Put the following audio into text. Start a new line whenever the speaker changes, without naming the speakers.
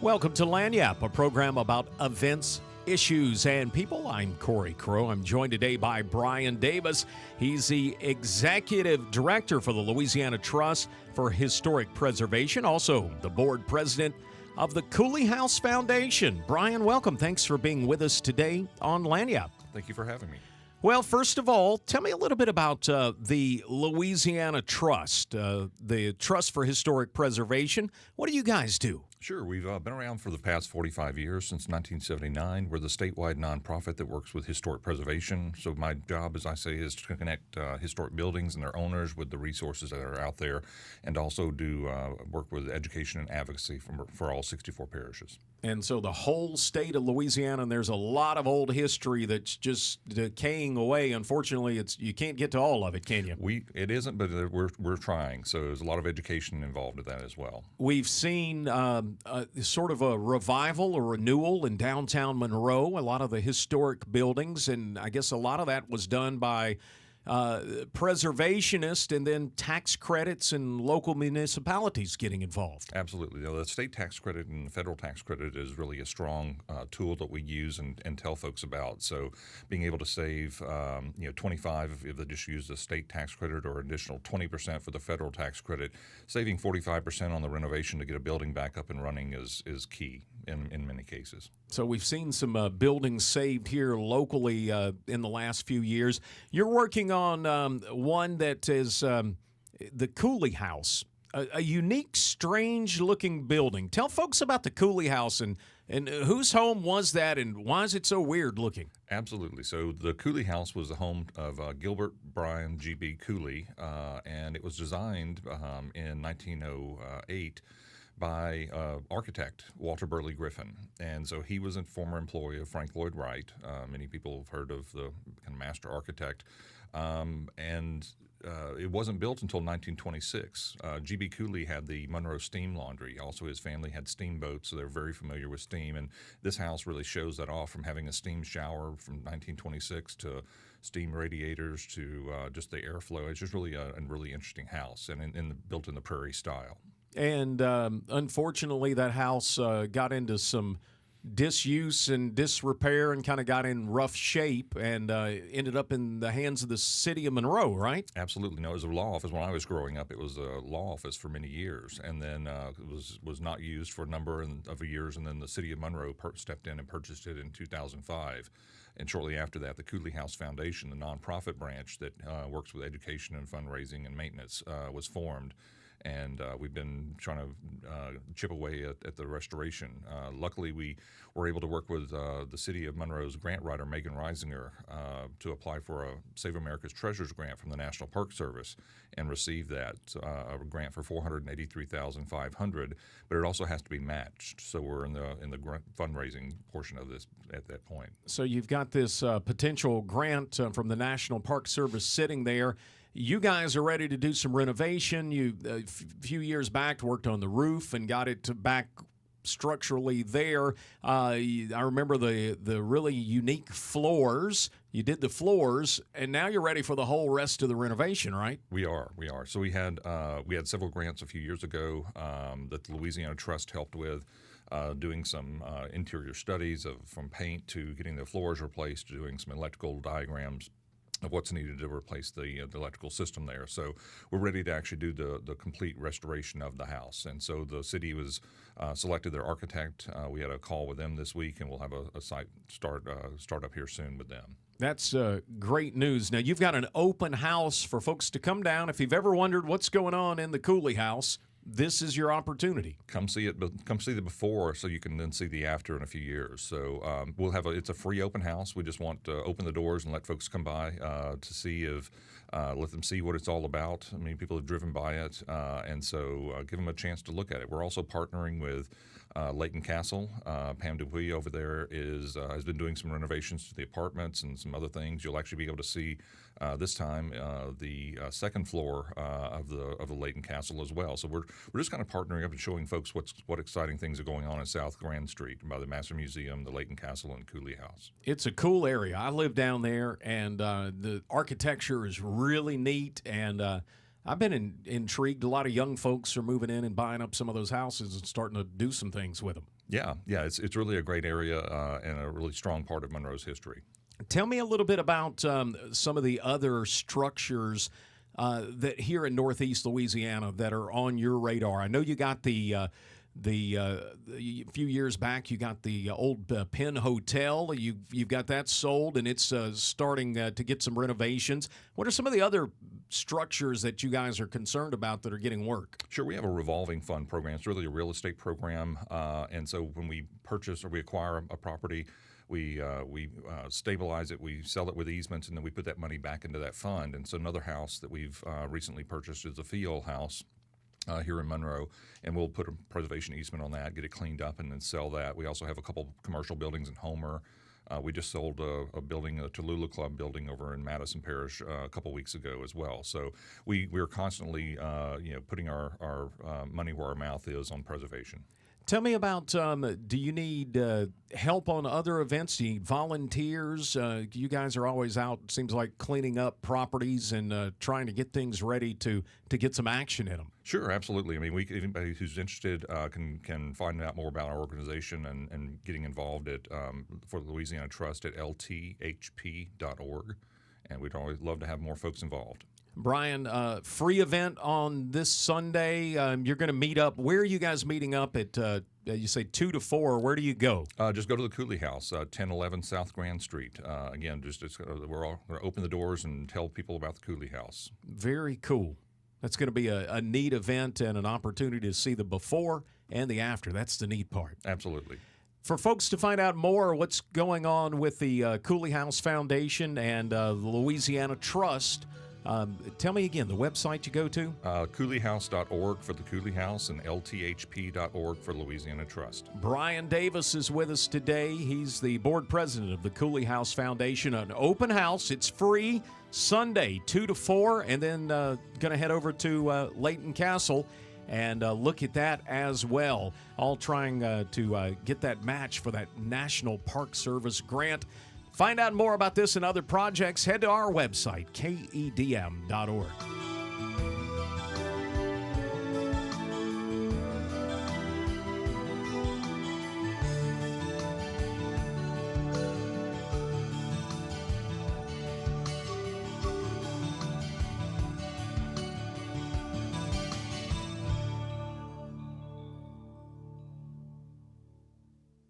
Welcome to Lagniappe, a program about events, issues, and people. I'm Cory Crowe. I'm joined today by Brian Davis. He's the Executive Director for the Louisiana Trust for Historic Preservation, also the Board President of the Cooley House Foundation. Brian, welcome. Thanks for being with us today on Lagniappe.
Thank you for having me.
Well, first of all, tell me a little bit about the Louisiana Trust, the Trust for Historic Preservation. What do you guys do?
Sure. We've been around for the past 45 years, since 1979. We're the statewide nonprofit that works with historic preservation. So my job, as I say, is to connect historic buildings and their owners with the resources that are out there, and also do work with education and advocacy for all 64 parishes.
And so the whole state of Louisiana, and there's a lot of old history that's just decaying away. Unfortunately, you can't get to all of it, can you?
It isn't, but we're trying. So there's a lot of education involved with that as well.
We've seen sort of a revival or renewal in downtown Monroe, a lot of the historic buildings, and I guess a lot of that was done by preservationists and then tax credits and local municipalities getting involved.
Absolutely. The state tax credit and the federal tax credit is really a strong tool that we use and tell folks about. So being able to save 25 if they just use the state tax credit, or additional 20% for the federal tax credit, saving 45% on the renovation to get a building back up and running is key in many cases.
So we've seen some buildings saved here locally in the last few years. You're working on one that is the Cooley House, a unique, strange-looking building. Tell folks about the Cooley House and whose home was that, and why is it so weird-looking?
Absolutely. So the Cooley House was the home of Gilbert Bryan G.B. Cooley, and it was designed in 1908 by architect Walter Burley Griffin. And so he was a former employee of Frank Lloyd Wright. Many people have heard of the kind of master architect. It wasn't built until 1926. G.B. Cooley had the Monroe steam laundry. Also, his family had steamboats, so they're very familiar with steam. And this house really shows that off, from having a steam shower from 1926 to steam radiators to just the airflow. It's just really a really interesting house, and built in the prairie style.
And unfortunately, that house got into some disuse and disrepair and kind of got in rough shape, and ended up in the hands of the city of Monroe, right?
Absolutely. No, it was a law office. When I was growing up, it was a law office for many years, and then it was not used for a number of years, and then the city of Monroe stepped in and purchased it in 2005. And shortly after that, the Cooley House Foundation, the nonprofit branch that works with education and fundraising and maintenance, was formed. And we've been trying to chip away at the restoration. Luckily, we were able to work with the city of Monroe's grant writer, Megan Reisinger, to apply for a Save America's Treasures grant from the National Park Service, and receive that a grant for $483,500. But it also has to be matched. So we're in the fundraising portion of this at that point.
So you've got this potential grant from the National Park Service sitting there. You guys are ready to do some renovation. You, a few years back, worked on the roof and got it back structurally there. I remember the really unique floors. You did the floors, and now you're ready for the whole rest of the renovation, right?
We are. So we had several grants a few years ago that the Louisiana Trust helped with. Doing some interior studies from paint to getting the floors replaced, doing some electrical diagrams of what's needed to replace the electrical system there. So we're ready to actually do the complete restoration of the house. And so the city was selected their architect. We had a call with them this week, and we'll have a site start up here soon with them.
That's great news. Now, you've got an open house for folks to come down. If you've ever wondered what's going on in the Cooley House, this is your opportunity.
Come see it, but come see the before, so you can then see the after in a few years. So we'll have it's a free open house. We just want to open the doors and let folks come by to see let them see what it's all about. I mean, people have driven by it, and so give them a chance to look at it. We're also partnering with Layton Castle. Pam Dupuy over there has been doing some renovations to the apartments and some other things. You'll actually be able to see this time the second floor of the Layton Castle as well. So we're just kind of partnering up and showing folks what exciting things are going on in South Grand Street by the Master Museum, the Layton Castle, and Cooley House.
It's a cool area. I live down there, and the architecture is really neat, and I've been intrigued. A lot of young folks are moving in and buying up some of those houses and starting to do some things with them.
Yeah, it's really a great area and a really strong part of Monroe's history.
Tell me a little bit about some of the other structures that here in Northeast Louisiana that are on your radar. I know you got a few years back, you got the old Penn Hotel. You've got that sold, and it's starting to get some renovations. What are some of the other structures that you guys are concerned about that are getting work?
Sure, we have a revolving fund program. It's really a real estate program, and so when we purchase or we acquire a property, we stabilize it, we sell it with easements, and then we put that money back into that fund. And so another house that we've recently purchased is the Field House here in Monroe, and we'll put a preservation easement on that, get it cleaned up, and then sell that. We also have a couple commercial buildings in Homer. We just sold a building, a Tallulah Club building over in Madison Parish a couple weeks ago as well. So we're constantly putting our money where our mouth is on preservation.
Tell me about, do you need help on other events? Do you need volunteers? You guys are always out, it seems like, cleaning up properties and trying to get things ready to get some action in them.
Sure, absolutely. I mean, anybody who's interested can find out more about our organization and getting involved for the Louisiana Trust at lthp.org, and we'd always love to have more folks involved.
Brian, free event on this Sunday. You're going to meet up. Where are you guys meeting up at, you say 2 to 4. Where do you go?
Just go to the Cooley House, 1011 South Grand Street. Again, we're all going to open the doors and tell people about the Cooley House.
Very cool. That's going to be a neat event and an opportunity to see the before and the after. That's the neat part.
Absolutely.
For folks to find out more what's going on with the Cooley House Foundation and the Louisiana Trust, tell me again, the website you go to?
CooleyHouse.org for the Cooley House and LTHP.org for Louisiana Trust. Brian
Davis is with us today. He's the board president of the Cooley House Foundation. An open house. It's free Sunday, 2 to 4, and then going to head over to Layton Castle and look at that as well. All trying to get that match for that National Park Service grant. Find out more about this and other projects. Head to our website, KEDM.org.